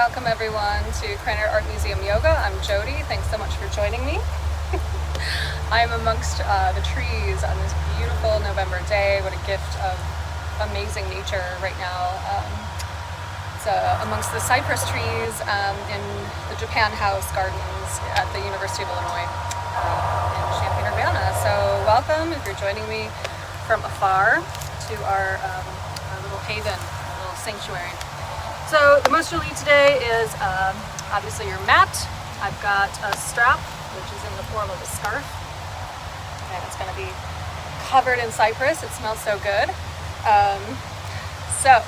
welcome everyone to Krannert Art Museum Yoga. I'm Jodi. Thanks so much for joining me. I'm amongst the trees on this beautiful November day. What a gift of amazing nature right now. It's amongst the cypress trees in the Japan House Gardens at the University of Illinois in Champaign, Urbana. So welcome if you're joining me from afar to our little haven, our little sanctuary. So the most you'll need today is obviously your mat. I've got a strap, which is in the form of a scarf, and it's going to be covered in cypress. It smells so good. So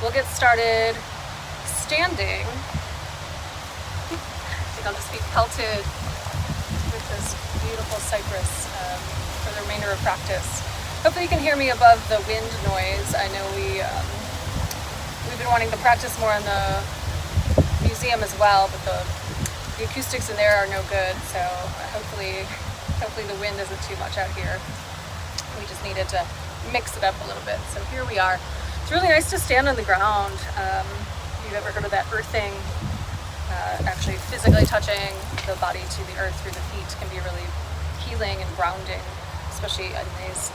we'll get started standing. I think I'll just be pelted with this beautiful cypress for the remainder of practice. Hopefully you can hear me above the wind noise. I know we've been wanting to practice more in the museum as well, but the acoustics in there are no good, so hopefully the wind isn't too much out here. We just needed to mix it up a little bit. So here we are. It's really nice to stand on the ground. If you've ever heard of that earthing, actually physically touching the body to the earth through the feet can be really healing and grounding, especially in these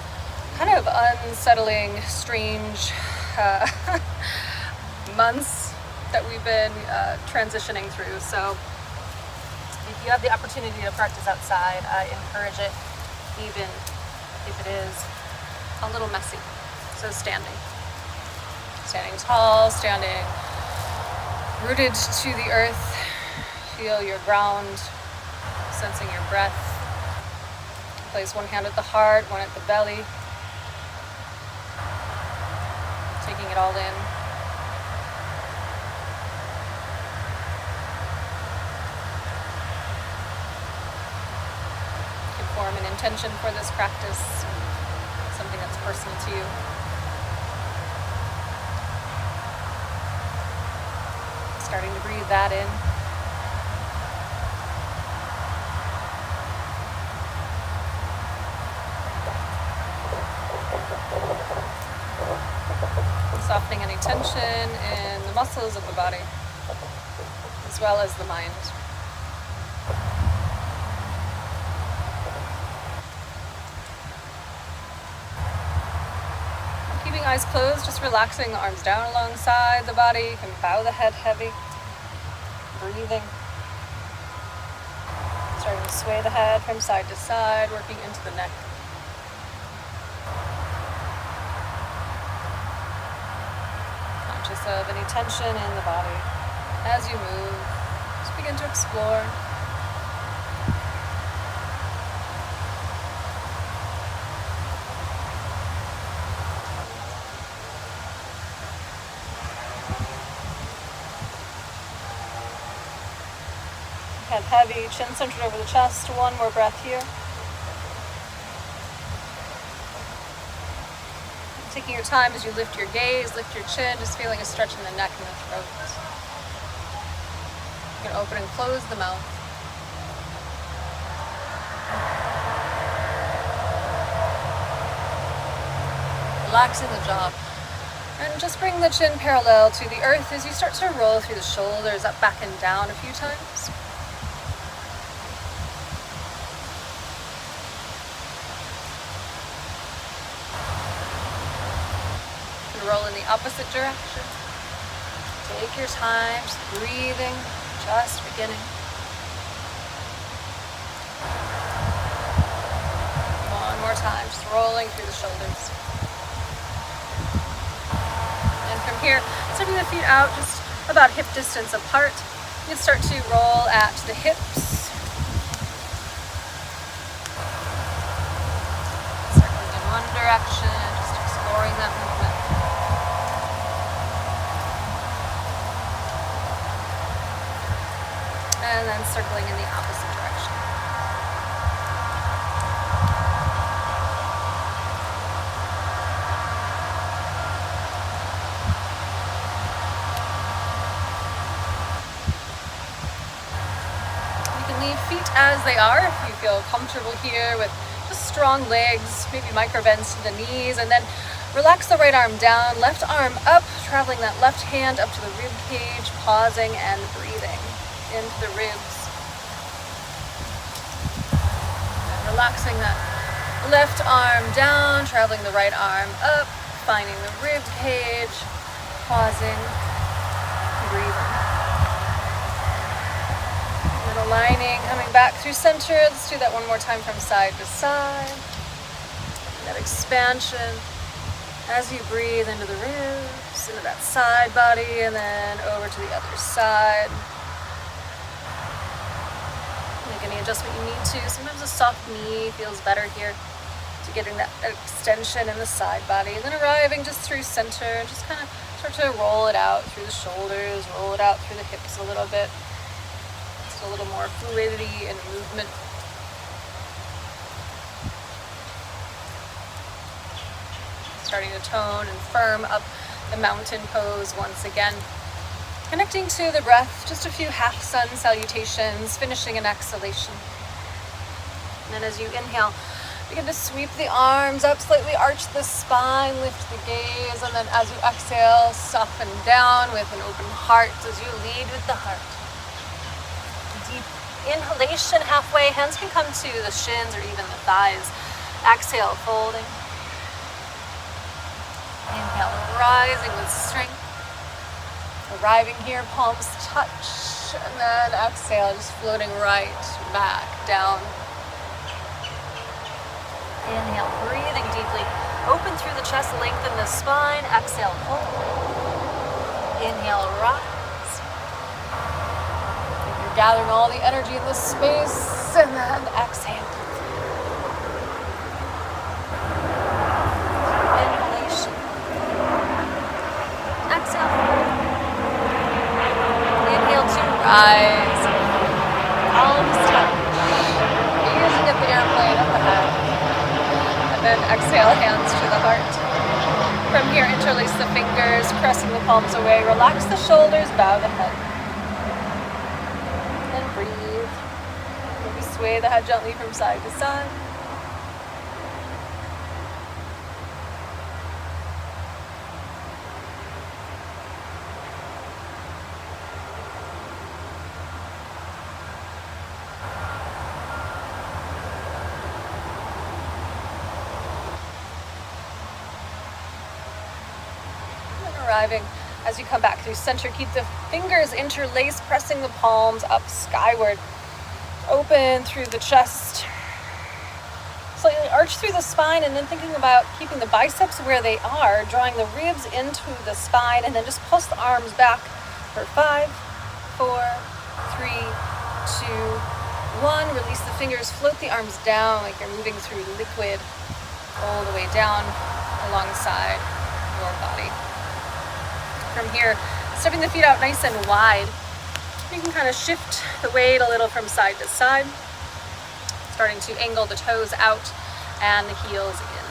kind of unsettling, strange months that we've been transitioning through. So if you have the opportunity to practice outside, I encourage it, even if it is a little messy. So standing tall, standing rooted to the earth. Feel your ground, sensing your breath. Place one hand at the heart, one at the belly. Taking it all in. Form an intention for this practice, something that's personal to you. Starting to breathe that in. Softening any tension in the muscles of the body, as well as the mind. Keeping eyes closed, just relaxing the arms down alongside the body. You can bow the head heavy. Breathing. Starting to sway the head from side to side, working into the neck. Conscious of any tension in the body. As you move, just begin to explore. Head heavy, chin centered over the chest. One more breath here. Taking your time as you lift your gaze, lift your chin, just feeling a stretch in the neck and the throat. You can open and close the mouth. Relaxing the jaw. And just bring the chin parallel to the earth as you start to roll through the shoulders, up, back, and down a few times. Roll in the opposite direction. Take your time, just breathing, just beginning. One more time, just rolling through the shoulders. And from here, stepping the feet out just about hip distance apart. You can start to roll at the hips. Circling in one direction, just exploring that movement. And then circling in the opposite direction. You can leave feet as they are if you feel comfortable here with just strong legs, maybe micro bends to the knees, and then Relax the right arm down, left arm up, traveling that left hand up to the rib cage, pausing and breathing into the ribs. And relaxing that left arm down, traveling the right arm up, finding the rib cage, pausing, breathing. And then aligning, coming back through center. Let's do that one more time from side to side. That expansion as you breathe into the ribs, into that side body, and then over to the other side. Make any adjustment you need to. Sometimes a soft knee feels better here to getting that extension in the side body. And then arriving just through center, just kind of start to roll it out through the shoulders, roll it out through the hips a little bit. Just a little more fluidity and movement. Starting to tone and firm up the mountain pose once again. Connecting to the breath, just a few half sun salutations, finishing an exhalation. And then as you inhale, begin to sweep the arms up, slightly arch the spine, lift the gaze, and then as you exhale, soften down with an open heart as you lead with the heart. Deep inhalation halfway, hands can come to the shins or even the thighs. Exhale, folding. Inhale, rising with strength. Arriving here, palms touch, and then exhale, just floating right back down. Inhale, breathing deeply. Open through the chest, lengthen the spine. Exhale, fold. Inhale, rise. You're gathering all the energy in this space, and then exhale. Rise, palms touch, using at the airplane up ahead, and then exhale, hands to the heart. From here, interlace the fingers, pressing the palms away, relax the shoulders, bow the head. And breathe. Maybe sway the head gently from side to side. Arriving as you come back through center, keep the fingers interlaced, pressing the palms up skyward. Open through the chest. Slightly arch through the spine, and then thinking about keeping the biceps where they are, drawing the ribs into the spine, and then just pulse the arms back for 5, 4, 3, 2, 1. Release the fingers, float the arms down like you're moving through liquid all the way down alongside your body. From here, stepping the feet out nice and wide. You can kind of shift the weight a little from side to side, starting to angle the toes out and the heels in.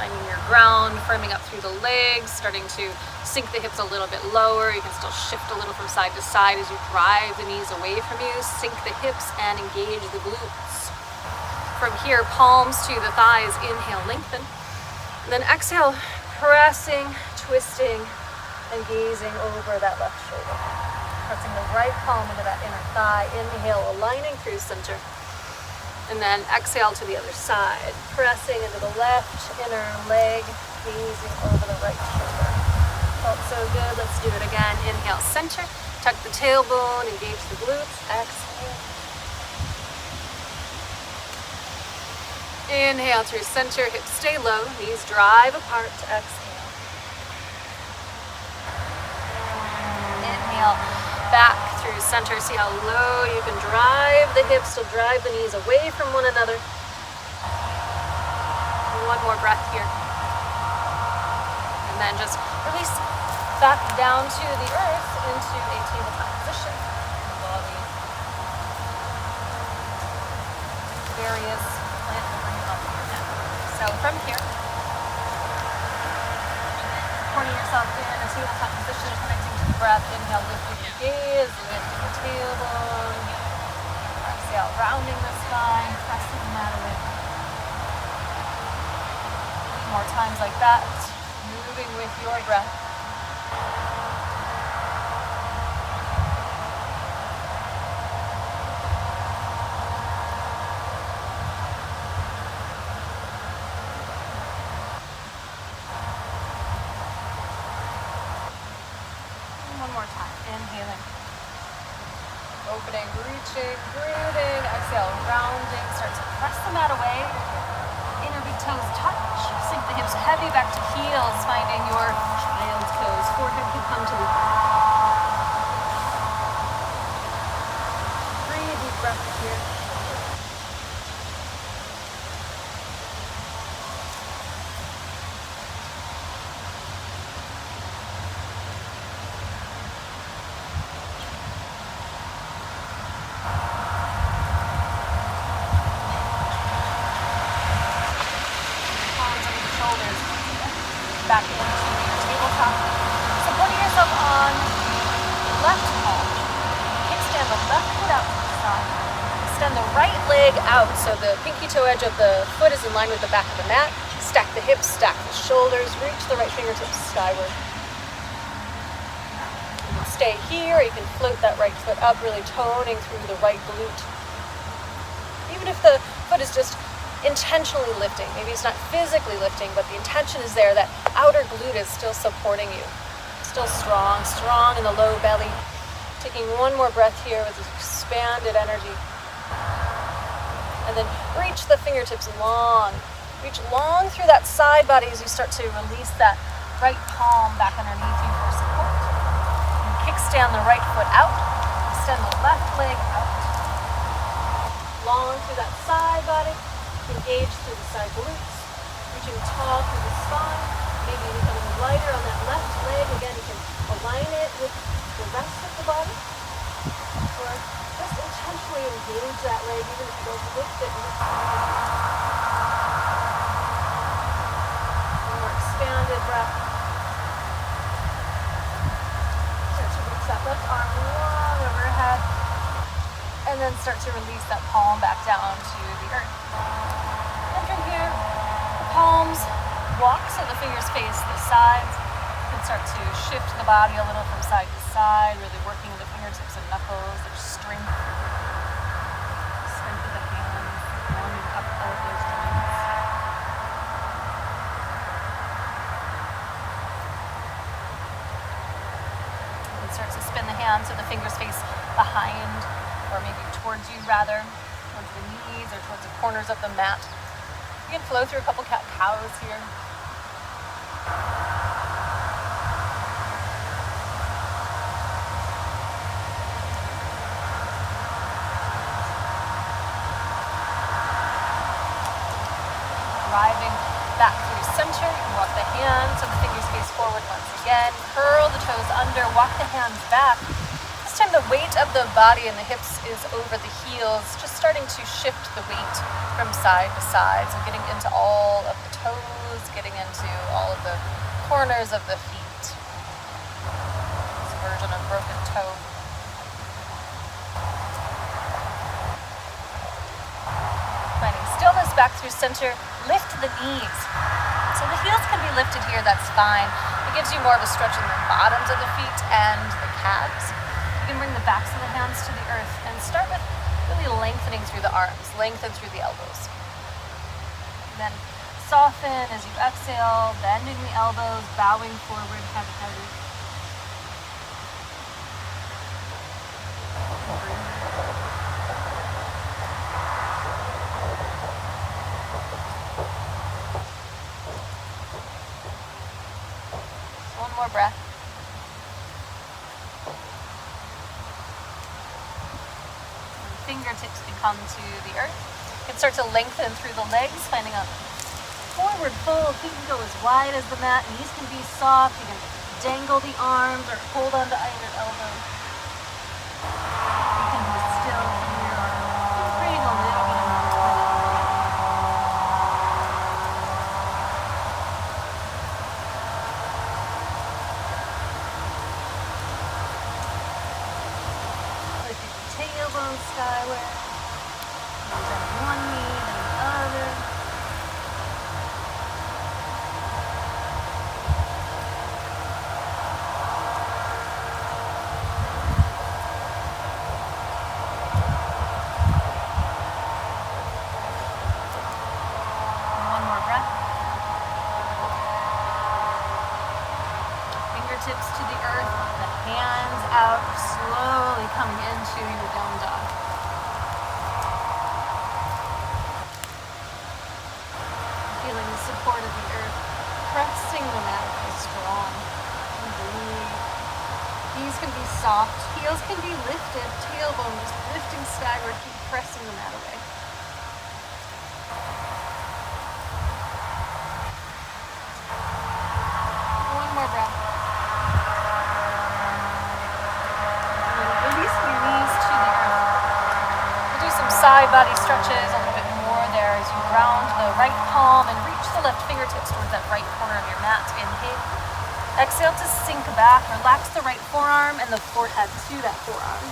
Finding your ground, firming up through the legs, starting to sink the hips a little bit lower. You can still shift a little from side to side as you drive the knees away from you. Sink the hips and engage the glutes. From here, palms to the thighs. Inhale, lengthen. And then exhale, pressing, twisting, and gazing over that left shoulder. Pressing the right palm into that inner thigh. Inhale, aligning through center. And then exhale to the other side. Pressing into the left inner leg, gazing over the right shoulder. Felt so good. Let's do it again. Inhale, center. Tuck the tailbone, engage the glutes. Exhale. Inhale through center, hips stay low, knees drive apart. Exhale. Inhale, back through center. See how low you can drive the hips, still drive the knees away from one another. One more breath here. And then just release back down to the earth into a tabletop position. Body. Various plant movement up your neck. So from here, supporting yourself in a tabletop position, connecting to the breath. Inhale, lifting your gaze, lifting the tailbone. Exhale, rounding the spine, pressing the mat away. more times like that, moving with your breath. And one more time, inhaling. Opening, reaching, brooding, exhale, rounding, start to press the mat away. Inner big toes touch, sink the hips heavy back to heels, finding your child's pose. Forehead can come to the breathe, deep breath here. Back into your tabletop. Supporting yourself on the left palm. Kickstand the left foot out to the side. Extend the right leg out so the pinky toe edge of the foot is in line with the back of the mat. Stack the hips, stack the shoulders, reach the right fingertips skyward. You can stay here, you can float that right foot up, really toning through the right glute. Even if the foot is just intentionally lifting. Maybe it's not physically lifting, but the intention is there. That outer glute is still supporting you. Still strong in the low belly. Taking one more breath here with this expanded energy. And then reach the fingertips long. Reach long through that side body as you start to release that right palm back underneath you for support. And kickstand the right foot out. Extend the left leg out. Long through that side body. Engage through the side glutes, reaching tall through the spine, maybe becoming lighter on that left leg. Again, you can align it with the rest of the body, or just intentionally engage that leg, even if you don't lift it. One more expanded breath. Start to reach that left arm long overhead, and then start to release that palm back down to the earth. From here, the palms walk so the fingers face the sides. You can start to shift the body a little from side to side, really working the fingertips and knuckles, their strength. Strength of the hands, warming up all of those joints. And start to spin the hands so the fingers face behind, or maybe towards you rather, towards the knees or towards the corners of the mat. You can flow through a couple cat-cows here. Driving back through center, walk the hands so the fingers face forward once again. Curl the toes under, walk the hands back. This time the weight of the body and the hips is over the heels, just starting to shift the weight from side to side. So getting into all of the toes, getting into all of the corners of the feet. This version of broken toe. Finding stillness back through center, lift the knees. So the heels can be lifted here, that's fine. It gives you more of a stretch in the bottoms of the feet and the calves. You can bring the backs of the hands to the earth and start with really lengthening through the arms, lengthen through the elbows. Then soften as you exhale, bending the elbows, bowing forward, head heavy. One more breath. Fingertips can come to the earth. You can start to lengthen through the legs, finding a forward fold. Feet can go as wide as the mat. Knees can be soft. You can dangle the arms or hold onto either elbow. You can be still here or creating a little bit of tailbone skyward. Bend one knee, then the other. Knees can be soft, heels can be lifted, tailbone just lifting staggered, keep pressing the mat away. One more breath. And then release your knees to the earth. We'll do some side body stretches, a little bit more there as you round the right palm and reach the left fingertips towards that right corner of your mat. Inhale. Exhale to sink back, relax the right forearm and the forehead to that forearm.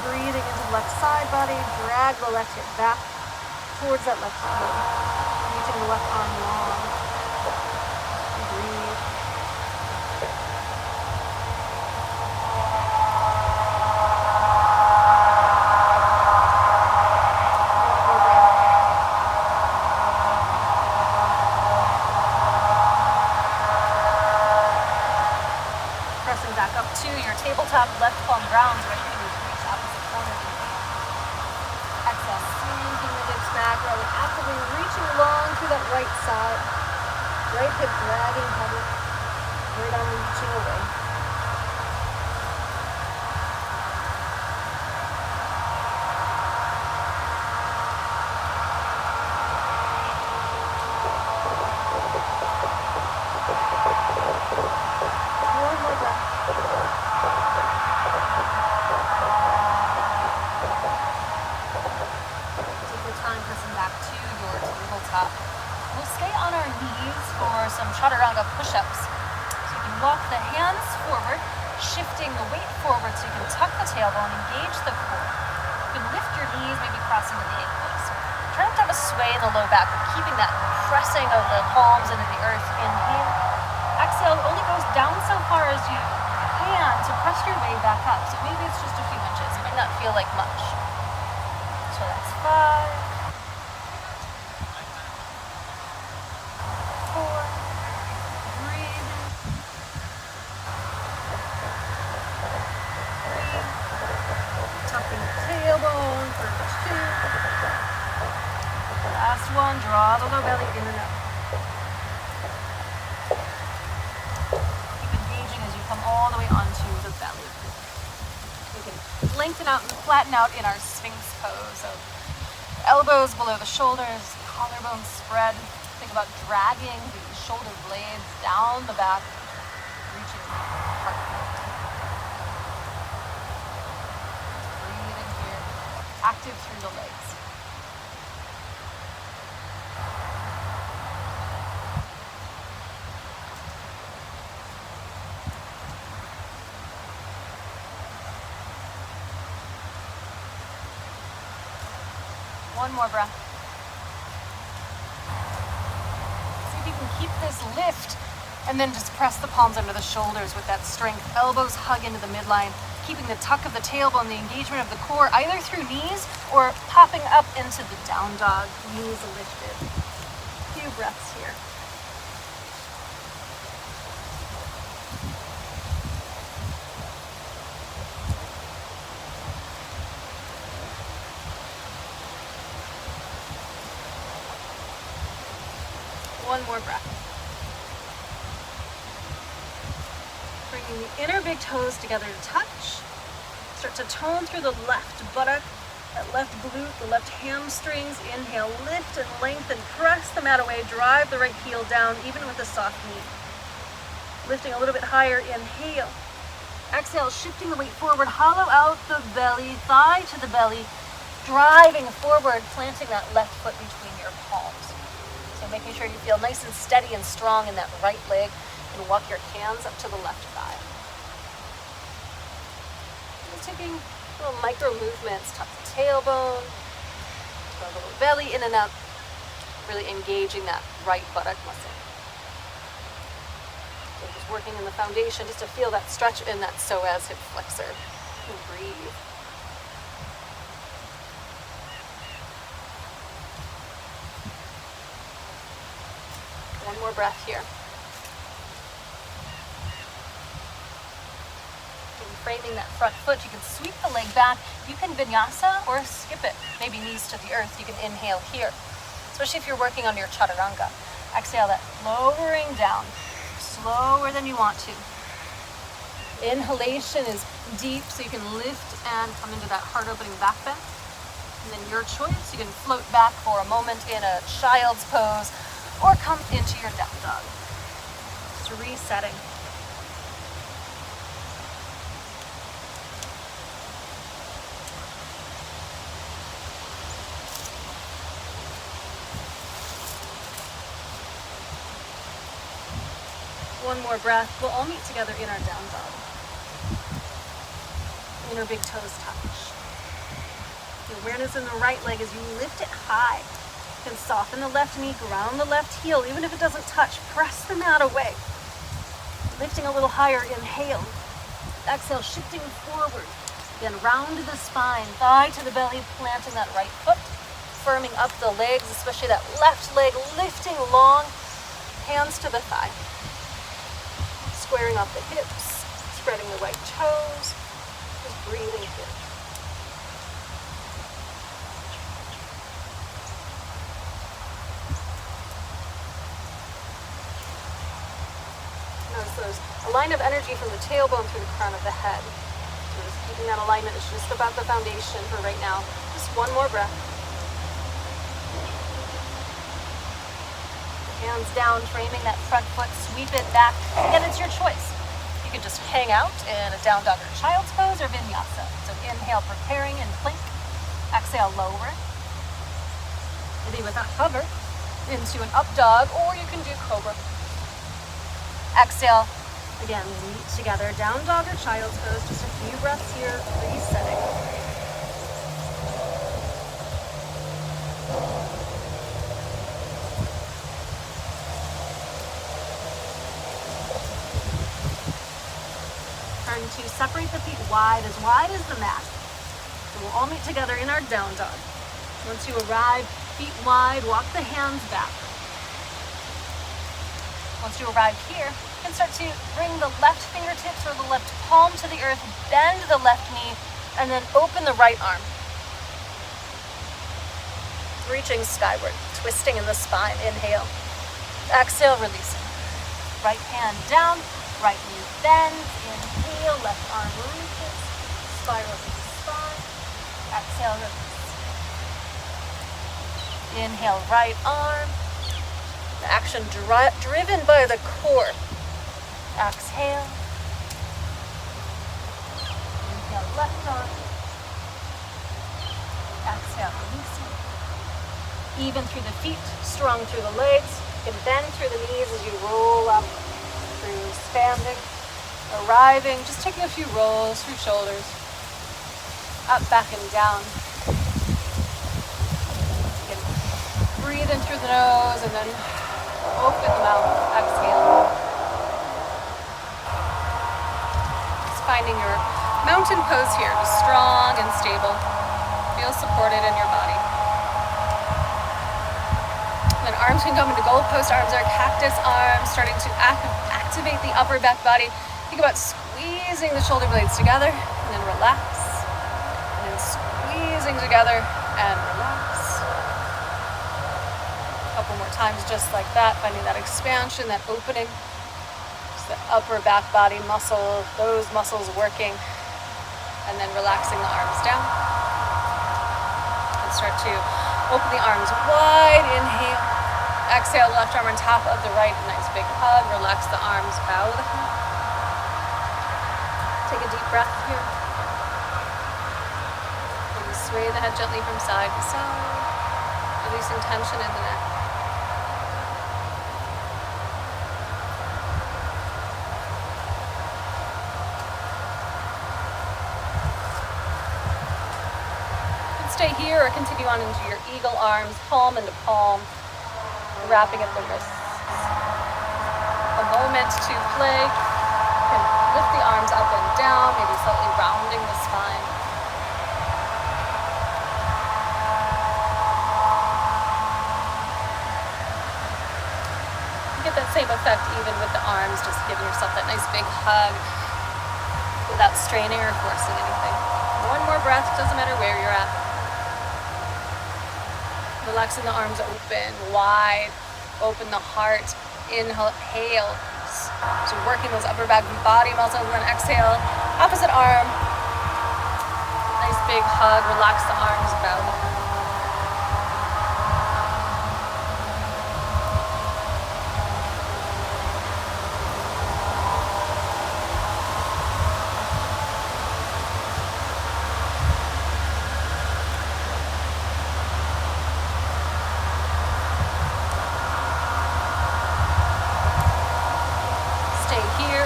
Breathing into the left side body, drag the left hip back towards that left heel. Reaching the left arm long. Breathe. To your tabletop, left palm grounds, right fingers reach opposite corners. Exhale, sinking the hips back, rather actively reaching long through that right side. Right hip dragging heavy. Right arm reaching away. One more breath. We'll stay on our knees for some Chaturanga Push-Ups. So you can walk the hands forward, shifting the weight forward so you can tuck the tailbone, engage the core. You can lift your knees, maybe crossing the ankles. Try not to have a sway in the low back, but keeping that pressing of the palms into the earth. Inhale. Exhale only goes down so far as you can to press your way back up. So maybe it's just a few inches. It might not feel like much. So that's 5. 4, breathe, 3, tucking the tailbone for 2, last one, draw the low belly in and out. Keep engaging as you come all the way onto the belly. We can lengthen out and flatten out in our Sphinx pose, so elbows below the shoulders, collarbones spread. Think about dragging the shoulder blades down the back, reaching heart point. Breathing here, active through the legs. One more breath. Keep this lift and then just press the palms under the shoulders with that strength. Elbows hug into the midline, keeping the tuck of the tailbone, the engagement of the core, either through knees or popping up into the down dog, knees lifted. A few breaths here. One more breath. Bringing the inner big toes together to touch. Start to tone through the left buttock, that left glute, the left hamstrings. Inhale, lift and lengthen, press the mat away, drive the right heel down, even with a soft knee. Lifting a little bit higher, inhale. Exhale, shifting the weight forward, hollow out the belly, thigh to the belly, driving forward, planting that left foot between your palms. So making sure you feel nice and steady and strong in that right leg, and walk your hands up to the left thigh. Just taking little micro movements, tuck the tailbone, throw the little belly in and out, really engaging that right buttock muscle. So just working in the foundation just to feel that stretch in that psoas hip flexor. And breathe. One more breath here. And framing that front foot, you can sweep the leg back. You can vinyasa or skip it, maybe knees to the earth. You can inhale here, especially if you're working on your chaturanga. Exhale that, lowering down. slower than you want to. Inhalation is deep, so you can lift and come into that heart opening back bend. And then your choice, you can float back for a moment in a child's pose or come into your down dog. Just resetting. One more breath. We'll all meet together in our down dog. Inner big toes touch. The awareness in the right leg as you lift it high. You can soften the left knee, ground the left heel, even if it doesn't touch. Press the mat away. Lifting a little higher, inhale. Exhale, shifting forward. Again, round the spine, thigh to the belly, planting that right foot. Firming up the legs, especially that left leg, lifting long, hands to the thigh. Squaring off the hips, spreading the right toes, just breathing here. Notice there's a line of energy from the tailbone through the crown of the head. So just keeping that alignment is just about the foundation for right now. Just one more breath. Hands down, framing that front foot, sweep it back. Again, it's your choice. You can just hang out in a down dog or child's pose or vinyasa. So inhale, preparing in plank. Exhale, lower. Maybe with a hover into an up dog, or you can do cobra. Exhale. Again, meet together, down dog or child's pose. Just a few breaths here, resetting. To separate the feet wide as the mat. So we'll all meet together in our down dog. Once you arrive, feet wide, walk the hands back. Once you arrive here, you can start to bring the left fingertips or the left palm to the earth, bend the left knee, and then open the right arm. Reaching skyward, twisting in the spine. Inhale. Exhale, releasing. Right hand down, right knee bends. Inhale, left arm reaches, spiral to the spine. Exhale, release. Inhale, right arm. The action driven by the core. Exhale. Inhale, left arm. Exhale, releasing. Even through the feet, strong through the legs. You can bend through the knees as you roll up through expanding. Arriving, just taking a few rolls through shoulders, up, back, and down. Again, breathe in through the nose and then open the mouth, exhale. Just finding your mountain pose here, just strong and stable. Feel supported in your body. Then arms can come into goalpost arms or cactus arms, starting to activate the upper back body. Think about squeezing the shoulder blades together and then relax. And then squeezing together and relax. A couple more times just like that, finding that expansion, that opening. Just the upper back body muscle, those muscles working. And then relaxing the arms down. And start to open the arms wide. Inhale. Exhale, left arm on top of the right. Nice big hug. Relax the arms, bow the head. Take a deep breath here. Maybe sway the head gently from side to side, releasing tension in the neck. You can stay here or continue on into your eagle arms, palm into palm, wrapping at the wrists. A moment to play. Lift the arms up and down, maybe slightly rounding the spine. You get that same effect even with the arms, just giving yourself that nice big hug without straining or forcing anything. One more breath, doesn't matter where you're at. Relaxing the arms open, wide, open the heart. Inhale, push-ups. So working those upper back body muscles, and then exhale, opposite arm. Nice big hug, relax the arms about.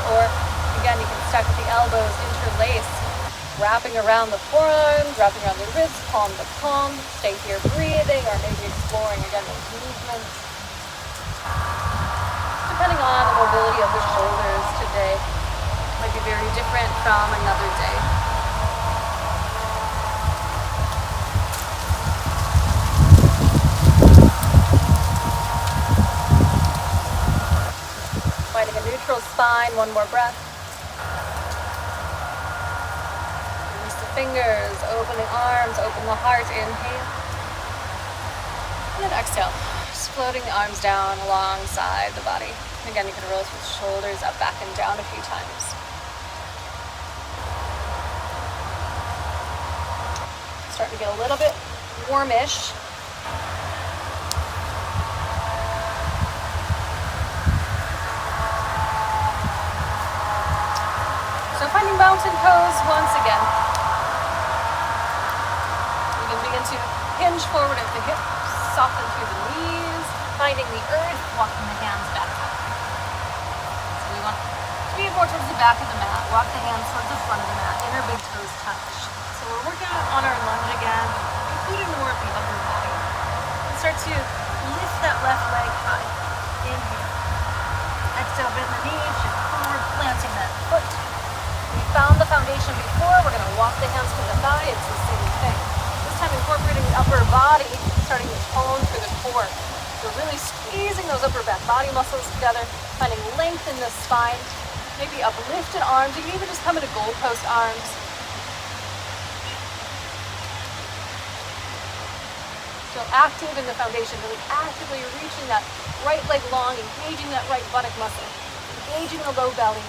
Or again, you can stack with the elbows, interlace, wrapping around the forearms, wrapping around the wrists, palm to palm. Stay here breathing, or maybe exploring again those movements. Depending on the mobility of the shoulders today, might be very different from another day. Finding a neutral spine, one more breath. Release the fingers, open the arms, open the heart, inhale. And then exhale, just floating the arms down alongside the body. Again, you can roll through the shoulders up, back, and down a few times. Starting to get a little bit warmish. Finding mountain pose once again. You can begin to hinge forward at the hips, soften through the knees, finding the earth, walking the hands back up. So we want to be more towards the back of the mat, walk the hands towards the front of the mat, inner big toes touch. So we're working on our lunge again, including more of the upper body. And start to lift that left leg high. Inhale. Exhale, bend the knee, shift forward, planting that foot. We found the foundation before, we're going to walk the hands to the thigh, it's the same thing. This time incorporating the upper body, starting to tone through the core. So really squeezing those upper back body muscles together, finding length in the spine, maybe uplifted arms, you can even just come into goalpost arms. Still active in the foundation, really actively reaching that right leg long, engaging that right buttock muscle, engaging the low belly.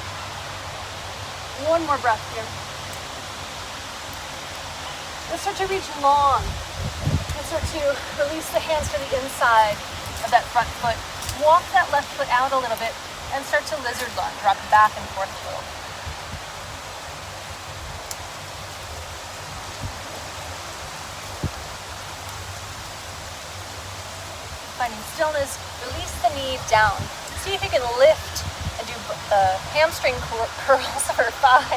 One more breath here. Let's start to reach long. Let's start to release the hands to the inside of that front foot. Walk that left foot out a little bit and start to lizard lunge. Rock back and forth a little. Finding stillness, release the knee down. See if you can lift and do the hamstring curls for 5, 4,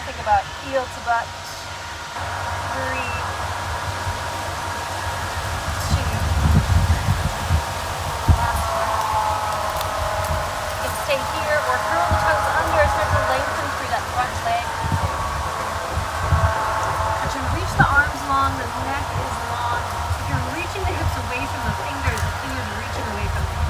think about heel to butt, 3, 2, last breath. You can stay here or curl the toes under, start to lengthen through that front leg. As you reach the arms long, the neck is long. If you're reaching the hips away from the fingers are reaching away from the hips.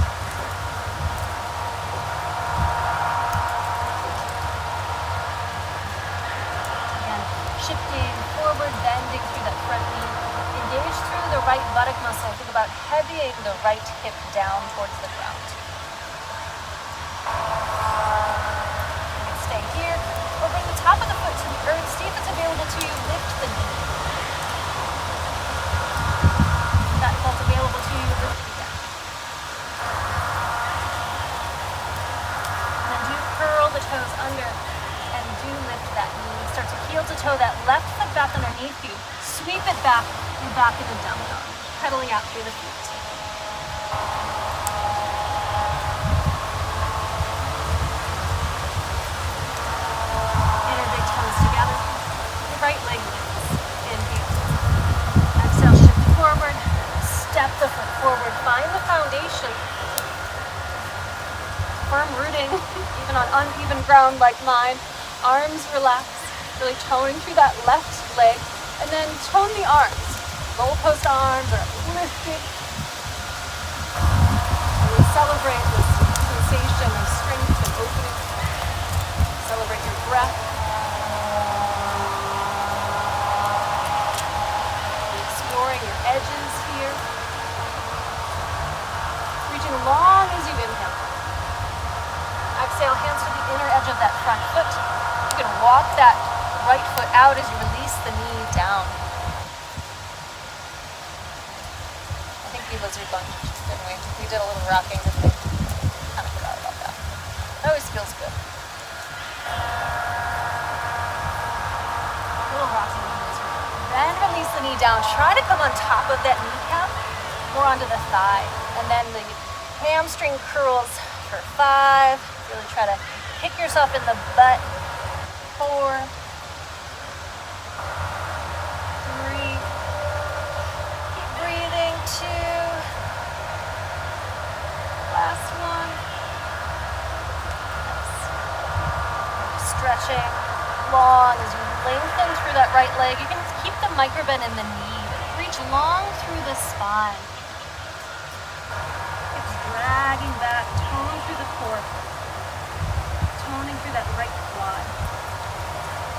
Shifting forward, bending through that front knee. Engage through the right buttock muscle. Think about heavying the right hip down towards the ground. You can stay here, or bring the top of the foot to the earth. See if it's available to you. Lift the knee. If that felt available to you, lift it again. And then do curl the toes under. And do lift that knee. Start to heel to toe that left foot back underneath you. Sweep it back. You're back in the down dog. Pedaling out through the feet. Inner big toes together. Your right leg lifts. Inhale. Exhale, shift forward. Step the foot forward. Find the foundation. Firm rooting, even on uneven ground like mine. Arms relax, really toning through that left leg, and then tone the arms. Goalpost arms are lifted. And we celebrate this sensation of strength and opening. Celebrate your breath. Exploring your edges here. Reaching long as you inhale. out as you release the knee down. I think we lizard lunged, didn't we? We did a little rocking, didn't we? Kind of forgot about that. It always feels good. A little rocking lizard. Then release the knee down. Try to come on top of that kneecap, more onto the thigh. And then the hamstring curls for 5. Really try to kick yourself in the butt. 4, 3. Keep breathing. 2. Last one. Nice. Stretching long as you lengthen through that right leg. You can keep the microbend in the knee, but reach long through the spine. It's dragging back, tone through the core, toning through that right quad.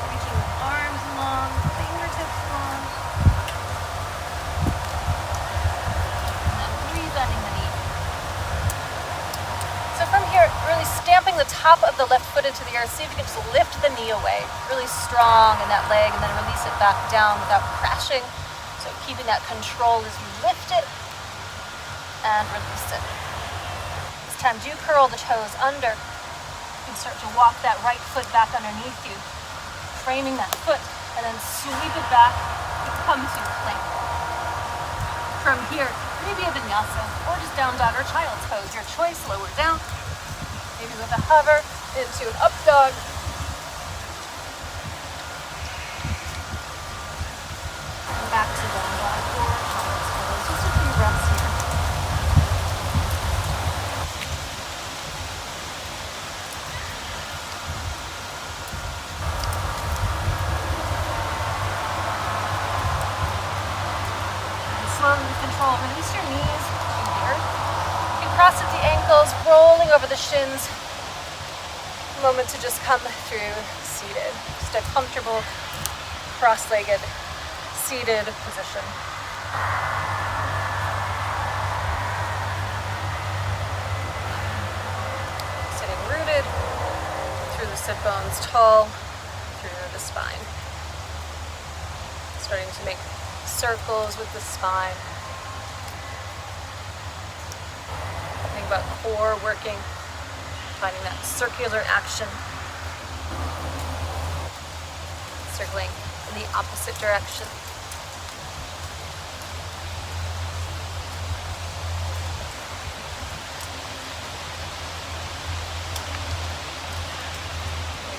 Reaching the arms long, fingertips long. And then re-bending the knee. So from here, really stamping the top of the left foot into the earth. See if you can just lift the knee away, really strong in that leg, and then release it back down without crashing. So keeping that control as you lift it and release it. This time, do curl the toes under. You can start to walk that right foot back underneath you, framing that foot, and then sweep it back to come to plank. From here, maybe a vinyasa, or just down dog or child's pose. Your choice, lower down, maybe with a hover, into an up dog. And back to down dog or child's pose. Just a few breaths here. Slowly with control, release your knees to the earth. You can cross at the ankles, rolling over the shins. A moment to just come through seated. Just a comfortable, cross-legged, seated position. Sitting rooted, through the sit bones, tall, through the spine. Starting to make circles with the spine. Think about core working, finding that circular action. Circling in the opposite direction.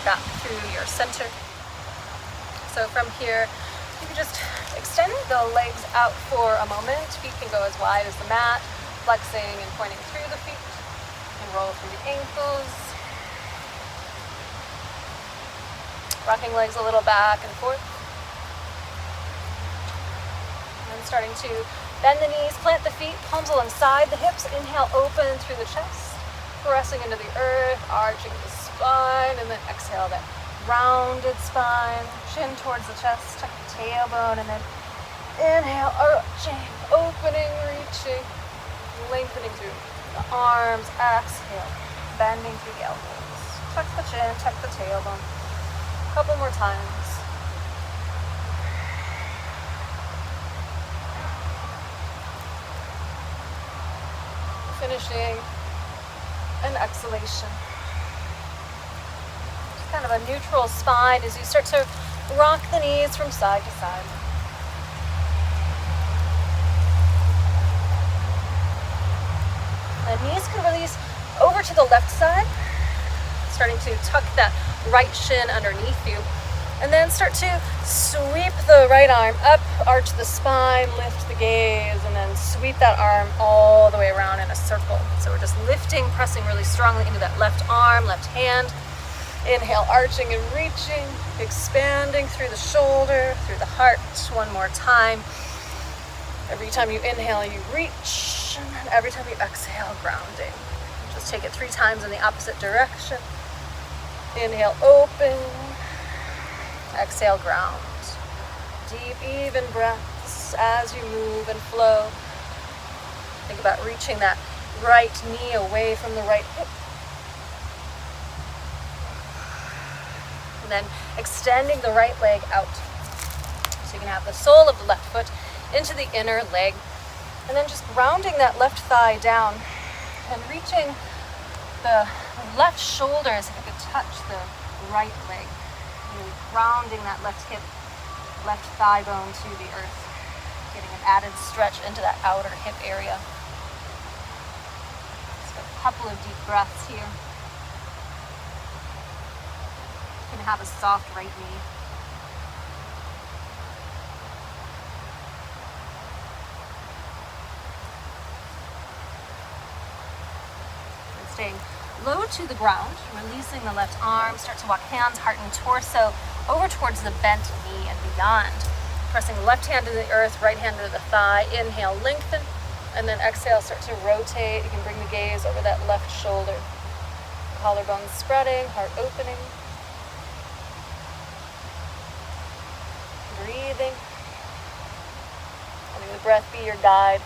Back through your center. So from here, you can just extend the legs out for a moment. Feet can go as wide as the mat, flexing and pointing through the feet. You can roll through the ankles. Rocking legs a little back and forth. And starting to bend the knees, plant the feet, palms alongside the hips. Inhale, open through the chest. Pressing into the earth, arching the spine, and then exhale that rounded spine, chin towards the chest, tuck the tailbone, and then inhale, arching, opening, reaching, lengthening through the arms, exhale, bending through the elbows. Tuck the chin, tuck the tailbone. A couple more times. Finishing an exhalation. Kind of a neutral spine as you start to rock the knees from side to side. The knees can release over to the left side, starting to tuck that right shin underneath you, and then start to sweep the right arm up, arch the spine, lift the gaze, and then sweep that arm all the way around in a circle. So we're just lifting, pressing really strongly into that left arm, left hand. Inhale, arching and reaching, expanding through the shoulder, through the heart. One more time. Every time you inhale, you reach, and every time you exhale, grounding. Just take it 3 times in the opposite direction. Inhale, open. Exhale, ground. Deep, even breaths as you move and flow. Think about reaching that right knee away from the right hip. then extending the right leg out. So you can have the sole of the left foot into the inner leg, and then just grounding that left thigh down and reaching the left shoulder as if you could touch the right leg. Really grounding that left hip, left thigh bone to the earth, getting an added stretch into that outer hip area. Just a couple of deep breaths here. You can have a soft right knee. And staying low to the ground, releasing the left arm, start to walk hands, heart and torso over towards the bent knee and beyond. Pressing the left hand to the earth, right hand to the thigh. Inhale, lengthen, and then exhale, start to rotate. You can bring the gaze over that left shoulder. Collarbone spreading, heart opening. Breathing. Letting the breath be your guide.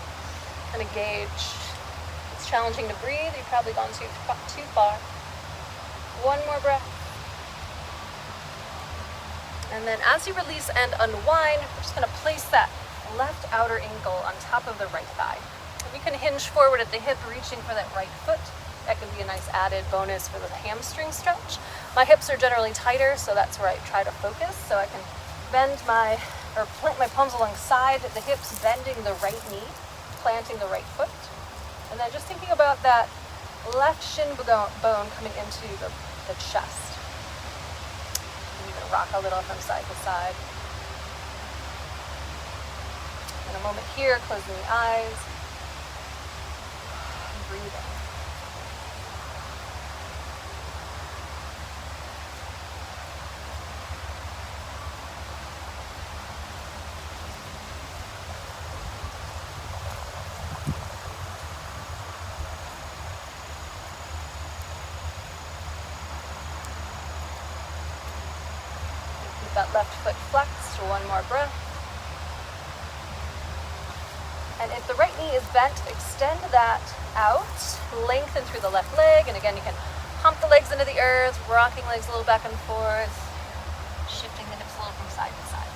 Kind of gauge. If it's challenging to breathe, you've probably gone too far. One more breath. And then as you release and unwind, we're just going to place that left outer ankle on top of the right thigh. And you can hinge forward at the hip, reaching for that right foot. That could be a nice added bonus for the hamstring stretch. My hips are generally tighter, so that's where I try to focus. So I can plant my palms alongside the hips, bending the right knee, planting the right foot. And then just thinking about that left shin bone coming into the chest. Rock a little from side to side. In a moment here, closing the eyes, and breathing. That left foot flexed, one more breath. And if the right knee is bent, extend that out, lengthen through the left leg, and again you can pump the legs into the earth, rocking legs a little back and forth, shifting the hips a little from side to side.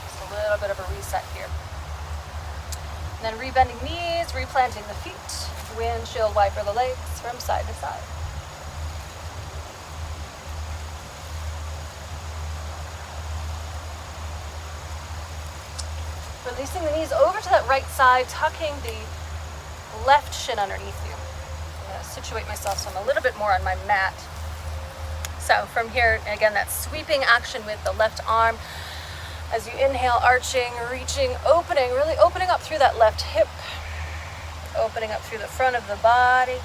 Just a little bit of a reset here. And then rebending knees, replanting the feet, windshield wiper the legs from side to side. Releasing the knees over to that right side, tucking the left shin underneath you. I'm going to situate myself so I'm a little bit more on my mat. So from here, again, that sweeping action with the left arm. As you inhale, arching, reaching, opening, really opening up through that left hip. Opening up through the front of the body.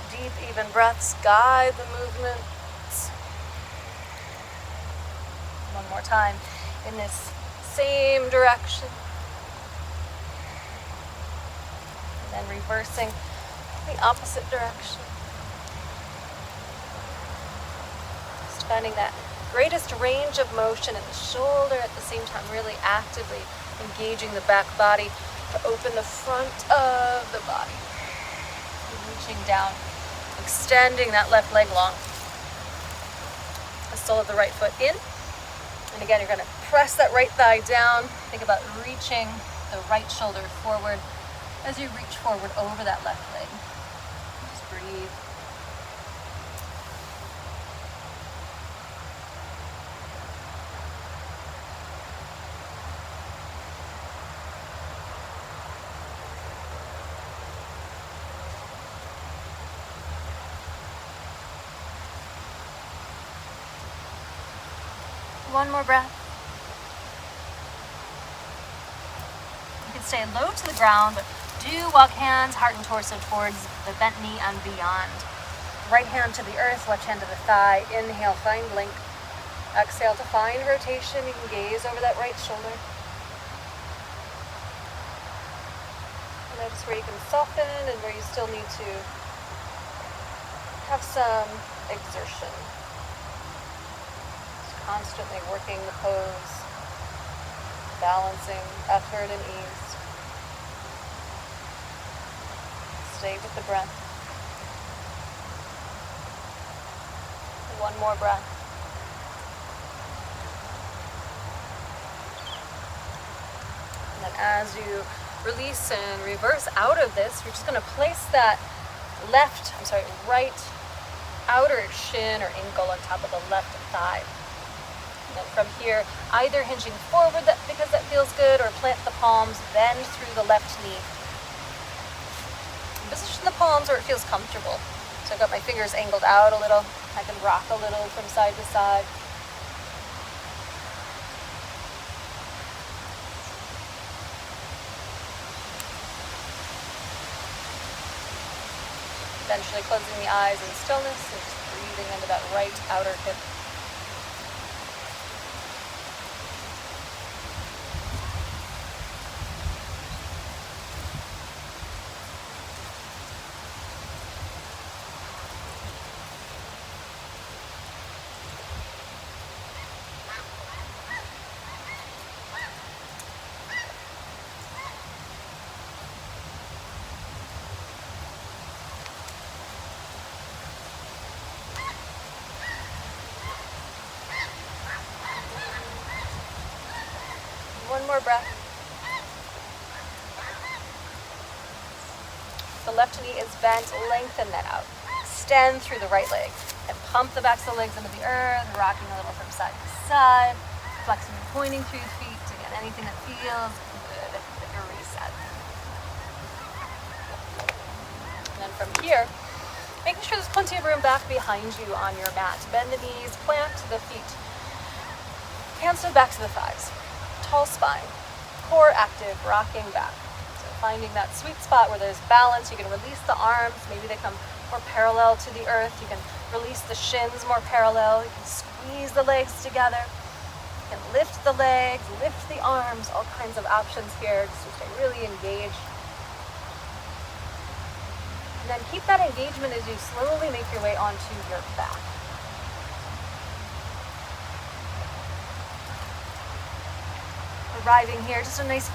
Deep, even breaths guide the movements. One more time in this same direction. And then reversing the opposite direction. Just finding that greatest range of motion in the shoulder at the same time, really actively engaging the back body to open the front of the body. Reaching down, extending that left leg long. The sole of the right foot in. And again, you're going to press that right thigh down. Think about reaching the right shoulder forward as you reach forward over that left leg. Just breathe. One more breath. You can stay low to the ground, but do walk hands, heart and torso towards the bent knee and beyond. Right hand to the earth, left hand to the thigh. Inhale, find length. Exhale to find rotation. You can gaze over that right shoulder. And notice where you can soften and where you still need to have some exertion. Constantly working the pose, balancing effort and ease. Stay with the breath. One more breath. as you release and reverse out of this, you're just going to place that right outer shin or ankle on top of the left thigh. And then from here, either hinging forward because that feels good, or plant the palms, bend through the left knee. Position the palms where it feels comfortable. So I've got my fingers angled out a little. I can rock a little from side to side. Eventually closing the eyes in stillness and just breathing into that right outer hip. One more breath. The left knee is bent, lengthen that out. Extend through the right leg and pump the backs of the legs into the earth, rocking a little from side to side, flexing and pointing through your feet. Again, anything that feels good at your reset. And then from here, making sure there's plenty of room back behind you on your mat. Bend the knees, plant the feet. Hands to the backs of the thighs. Tall spine, core active, rocking back. So finding that sweet spot where there's balance. You can release the arms, maybe they come more parallel to the earth. You can release the shins more parallel. You can squeeze the legs together. You can lift the legs, lift the arms, all kinds of options here just to stay really engaged. And then keep that engagement as you slowly make your way onto your back. Arriving here, just a nice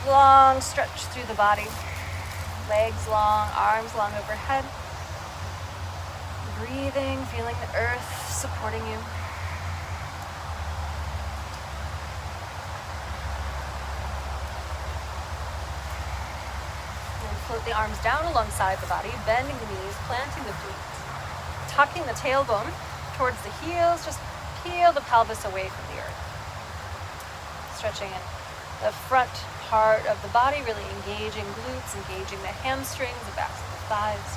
long stretch through the body. Legs long, arms long overhead. Breathing, feeling the earth supporting you. And float the arms down alongside the body, bending the knees, planting the feet, tucking the tailbone towards the heels. Just peel the pelvis away from the earth. Stretching in the front part of the body, really engaging glutes, engaging the hamstrings, the backs of the thighs.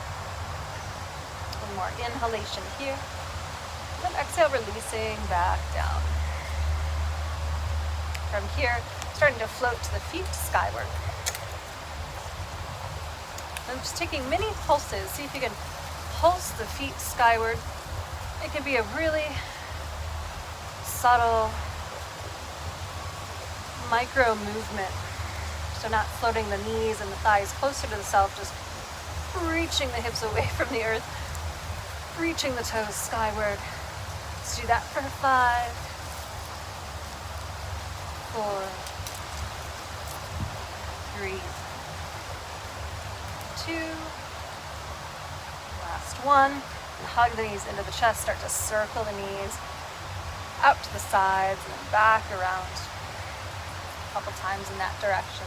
One more inhalation here. And then exhale, releasing back down. From here, starting to float to the feet skyward. And just taking mini pulses. See if you can pulse the feet skyward. It can be a really subtle micro movement, so not floating the knees and the thighs closer to the self, just reaching the hips away from the earth, reaching the toes skyward. Let's do that for 5, 4, 3, 2, last one. And hug the knees into the chest, start to circle the knees out to the sides and then back around. Couple times in that direction.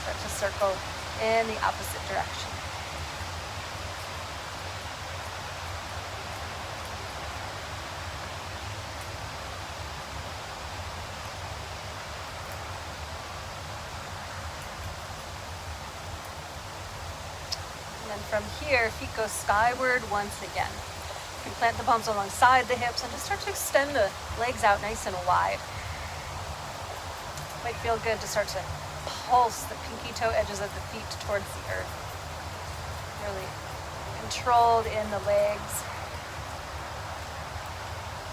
Start to circle in the opposite direction. And then from here, feet go skyward once again. You can plant the palms alongside the hips and just start to extend the legs out nice and wide. Might feel good to start to pulse the pinky toe edges of the feet towards the earth. Really controlled in the legs.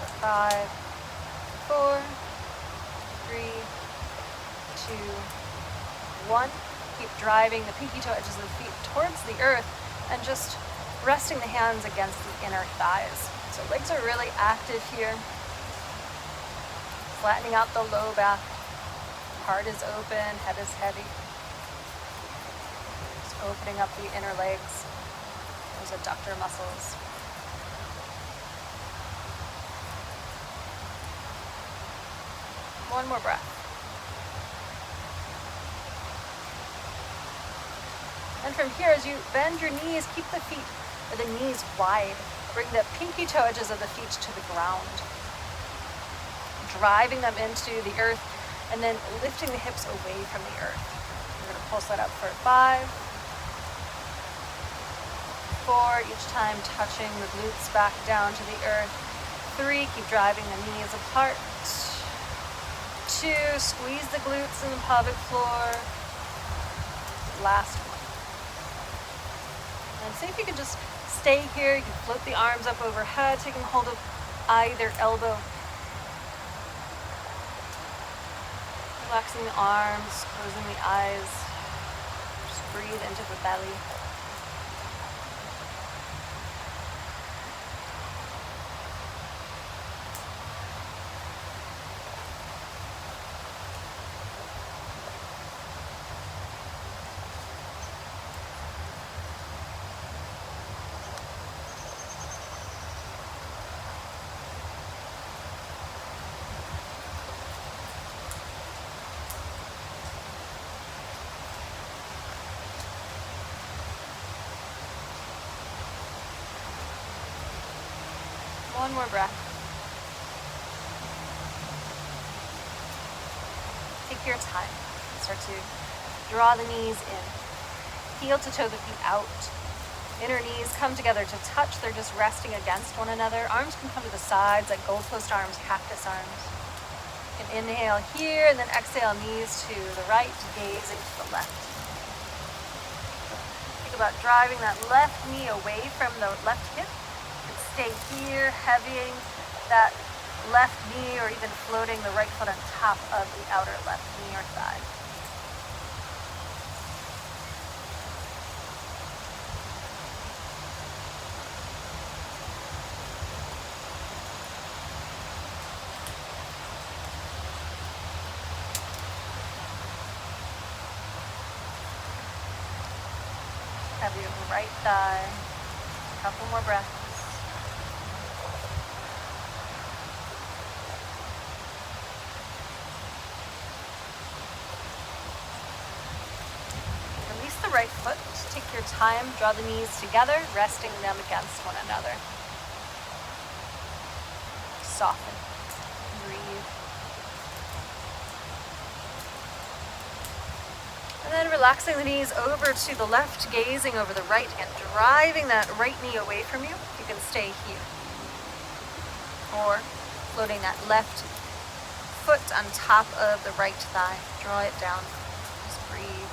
For 5, 4, 3, 2, 1. Keep driving the pinky toe edges of the feet towards the earth and just resting the hands against the inner thighs. So legs are really active here. Flattening out the low back. Heart is open, head is heavy. Just opening up the inner legs. Those adductor muscles. One more breath. And from here, as you bend your knees, keep the feet or the knees wide. Bring the pinky toe edges of the feet to the ground, driving them into the earth, and then lifting the hips away from the earth. You're going to pulse that up for 5, 4, each time touching the glutes back down to the earth. 3, keep driving the knees apart. 2, squeeze the glutes in the pelvic floor. Last one. And see if you can just stay here. You can float the arms up overhead, taking hold of either elbow. Relaxing the arms, closing the eyes. Just breathe into the belly. One more breath. Take your time. Start to draw the knees in. Heel to toe the feet out. Inner knees come together to touch. They're just resting against one another. Arms can come to the sides like goalpost arms, cactus arms. You can inhale here and then exhale, knees to the right, gazing to the left. Think about driving that left knee away from the left hip. Stay here, heavying that left knee or even floating the right foot on top of the outer left knee or thigh. Heavy over the right thigh. A couple more breaths. The right foot, take your time, draw the knees together, resting them against one another. Soften, breathe. And then relaxing the knees over to the left, gazing over the right and driving that right knee away from you. You can stay here. Or floating that left foot on top of the right thigh. Draw it down. Just breathe.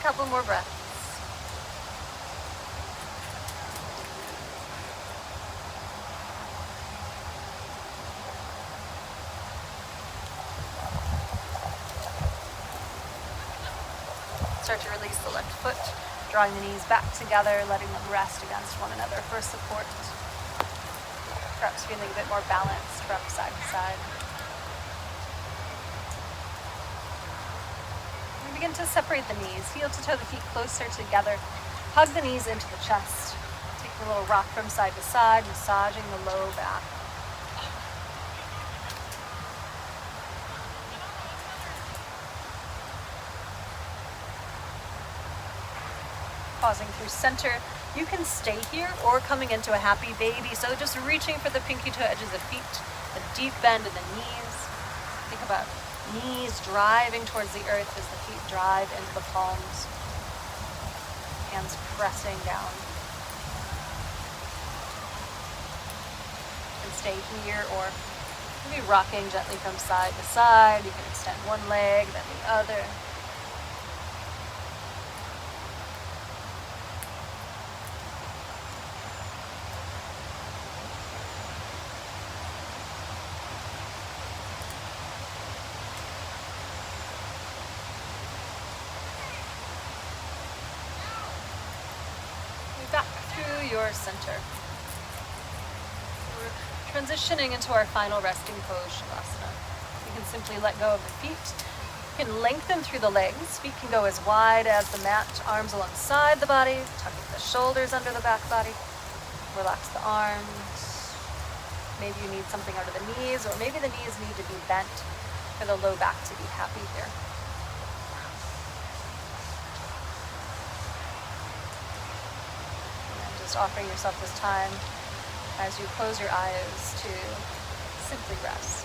Couple more breaths. Start to release the left foot, drawing the knees back together, letting them rest against one another for support. Perhaps feeling a bit more balanced from side to side. Begin to separate the knees, heel to toe the feet closer together. Hug the knees into the chest. Take a little rock from side to side, massaging the low back. Pausing through center. You can stay here or coming into a happy baby. So just reaching for the pinky toe edges of feet, a deep bend in the knees. Think about knees driving towards the earth as the feet drive into the palms. Hands pressing down. And stay here or maybe rocking gently from side to side. You can extend one leg, then the other. your center. We're transitioning into our final resting pose, Shavasana. You can simply let go of the feet. You can lengthen through the legs. Feet can go as wide as the mat, arms alongside the body, tucking the shoulders under the back body. Relax the arms. Maybe you need something under the knees, or maybe the knees need to be bent for the low back to be happy here. And just offering yourself this time as you close your eyes to simply rest.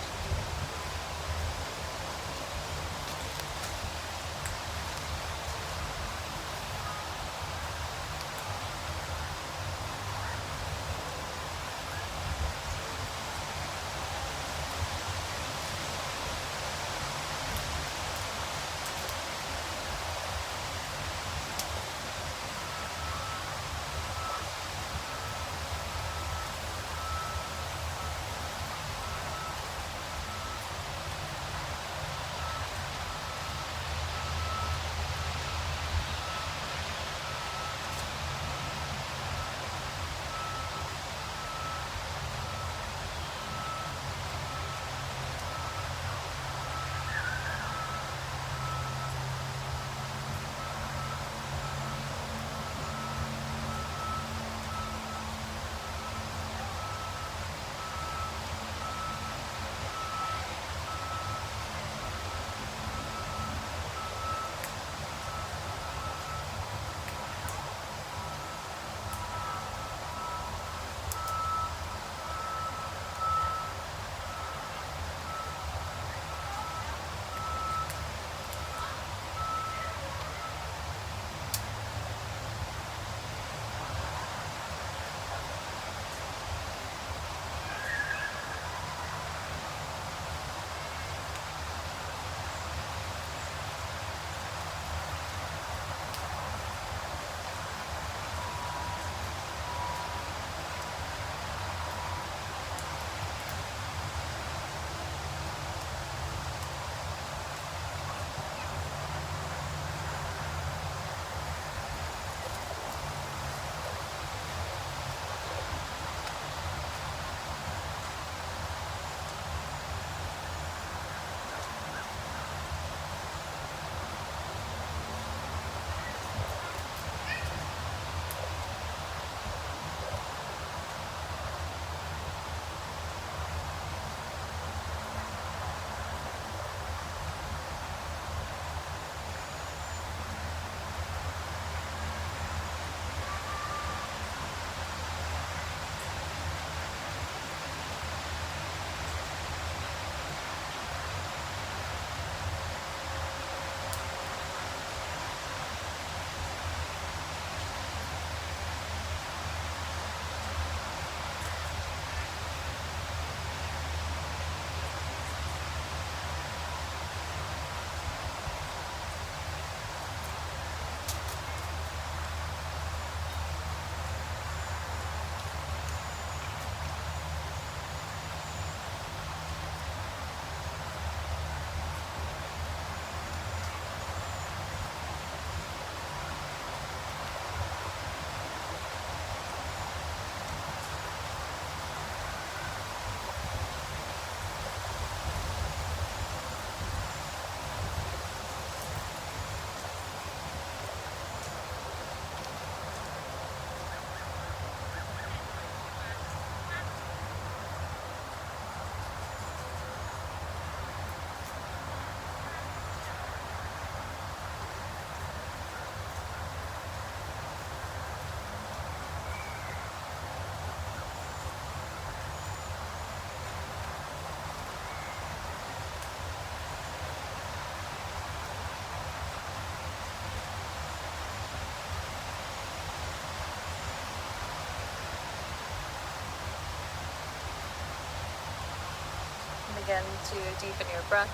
Again, to deepen your breath.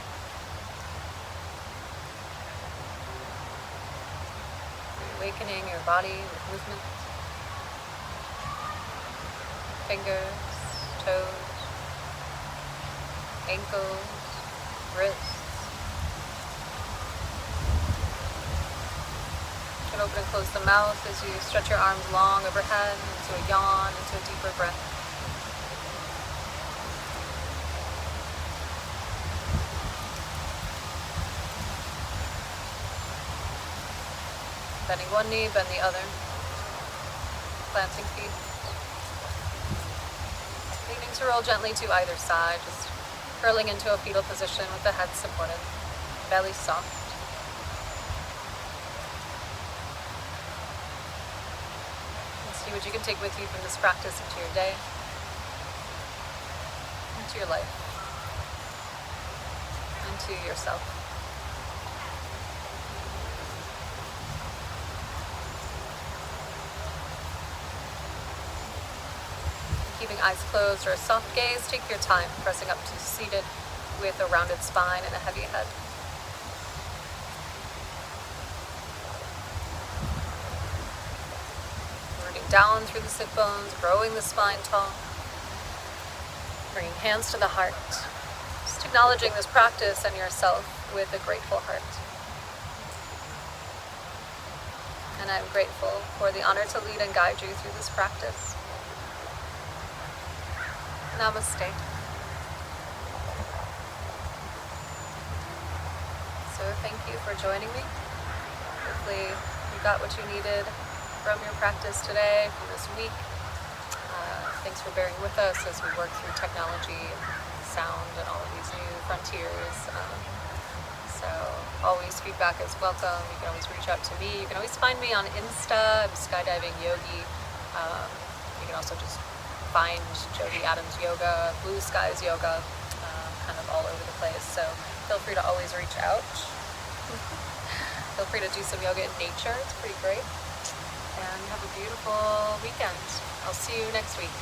Awakening your body with movement. Fingers, toes, ankles, wrists. You can open and close the mouth as you stretch your arms long overhead into a yawn, into a deeper breath. Bending one knee, bend the other. Planting feet. Beginning to roll gently to either side, just curling into a fetal position with the head supported, belly soft. And see what you can take with you from this practice into your day, into your life, into yourself. Keeping eyes closed or a soft gaze, take your time, pressing up to seated with a rounded spine and a heavy head. Rooting down through the sit bones, growing the spine tall. Bringing hands to the heart. Just acknowledging this practice and yourself with a grateful heart. And I'm grateful for the honor to lead and guide you through this practice. Namaste. So thank you for joining me. Hopefully you got what you needed from your practice today, from this week. Thanks for bearing with us as we work through technology and sound and all of these new frontiers. So always feedback is welcome. You can always reach out to me. You can always find me on Insta. I'm Skydiving Yogi. You can also just find Jodi Adams Yoga, Blue Skies Yoga, kind of all over the place. So feel free to always reach out. Feel free to do some yoga in nature. It's pretty great. And have a beautiful weekend. I'll see you next week.